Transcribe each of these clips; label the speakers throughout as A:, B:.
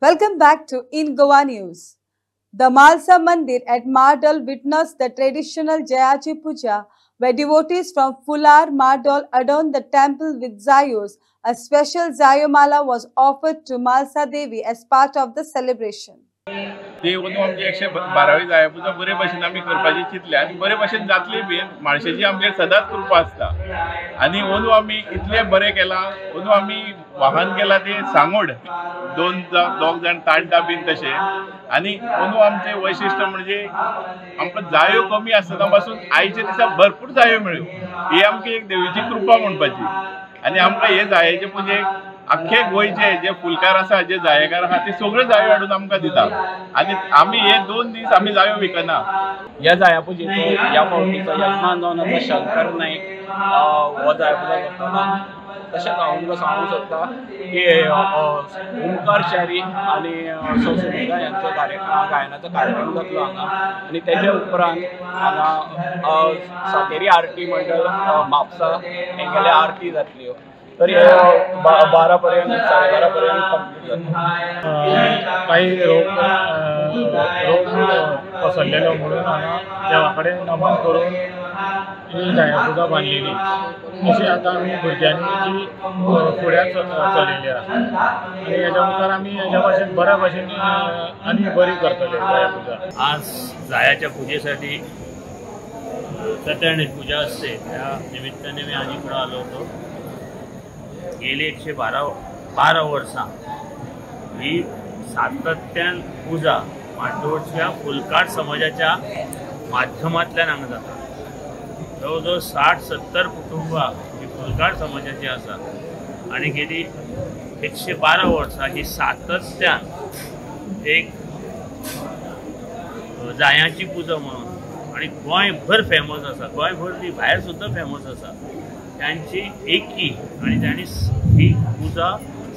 A: Welcome back to In Goa News. The Malsa Mandir at Mardal witnessed the traditional Jayachi Puja, where devotees from Fular Mardal adorned the temple with zayos. A special zayomala was offered to Malsa Devi as part of the celebration.
B: ती अंदू आमची 112वी जायापुजा बरे भाशेन आमी करपाची चिंतल्या आनी बरे भाशेन जातली बी माळशेची आमचेर सदांच कृपा आसता आनी अंदू आमी इतले बरें केलां अंदू आमी वाहन केलां ते सांगोड दोग जाण ताणटा बीन तशें आनी अंदू आमचें वैशिश्ट्य म्हणजे आमकां जायो कमी आसतना पासून आयच्या दिसा भरपूर जायो मेळ्यो ही आमची एक देवीची कृपा म्हणपाची आनी आमकां हे जायेचे पुजेक अख्खे गोयचे जे फुलकार आसा जे जायेकार आहा ते सगळे जायो हाडून आमकां दिता आनी आमी हे 2 दीस आमी जायो विकना।
C: ह्या जाया पुजेचो ह्या फावटीचो यजमान जावन आसा शंकर नाईक हो जाया पुजा करतना तशेंच हांव तुमकां सांगूंक सोदता की ओंकारचारी आनी सुनीता यांचो गायनाचो कार्यक्रम जातलो हांगा आनी तेच्या उपरांत हांगा सातेरी आरती मंडळ म्हापसा हेंगेले आरती जातल्यो तरी 12 पर्यंत 12:30 पर्यंत कंप्लीट जाता।
D: काही रोग पसरलेलो म्हणून हांगा देवा कडेन नमन करून ही जाया पुजा बांदलेली अशी आता आमी भुरग्यांनी फुडें चलयली आसा आनी हेच्या मुखार आमी हेच्या भाशेन बऱ्या भाशेन आनी बरी करतले जाया पुजा।
E: आज जायाच्या पूजेसाठी सत्यनारायण पूजा असते त्या निमित्ताने मी आज इकडे आलो होतो। गेली 112 वर्सां ही सातत्यान पूजा मांडोळच्या फुलकार समाजाच्या माध्यमांतल्यान हांगा जाता। जवळजवळ 60-70 कुटुंबां ही फुलकार समाजाची आसा आनी गेली 112 वर्सां ही सातत्यान एक जायांची पुजा म्हणून आनी गोंयभर फेमस आसा, गोंयभर ती भायर सुद्दां फेमस आसा। त्यांची एकी आणि त्यांनी ही पूजा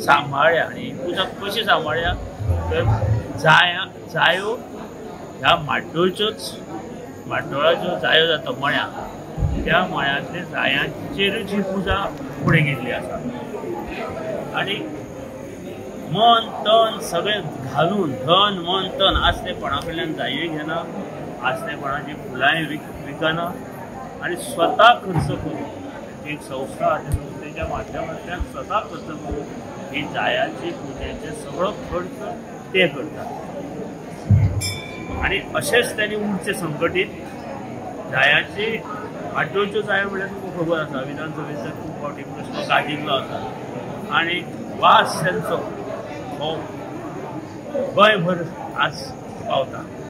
E: सांभाळ्या आणि ही पूजा कशी सांभाळ्या तर जायो ह्या माड्डोळाच्यो जायो जाता मळ्या त्या मळ्यांतले जायांचेरच ही पूजा फुडें गेल्ली आसा आनी मन तन सगळें घालून धन मन तन आसलेपणा कडल्यान जायो घेना, आसलेपणाची फुलांय विकना आनी स्वता खर्च करून एक संस्था संस्थेच्या माध्यमांतल्यान स्वता खर्च करून ही जायाची पुजेचे सगळो खर्च ते करतात आणि अशेंच त्यांनी उरचे संघटीत जायाची माड्डोळच्यो जायो म्हळ्यार तुमकां खबर आसा विधानसभेचो खूब फावटी प्रश्न गाजिल्लो आसा आनी वास त्यांचो हो गोंयभर आज पावता।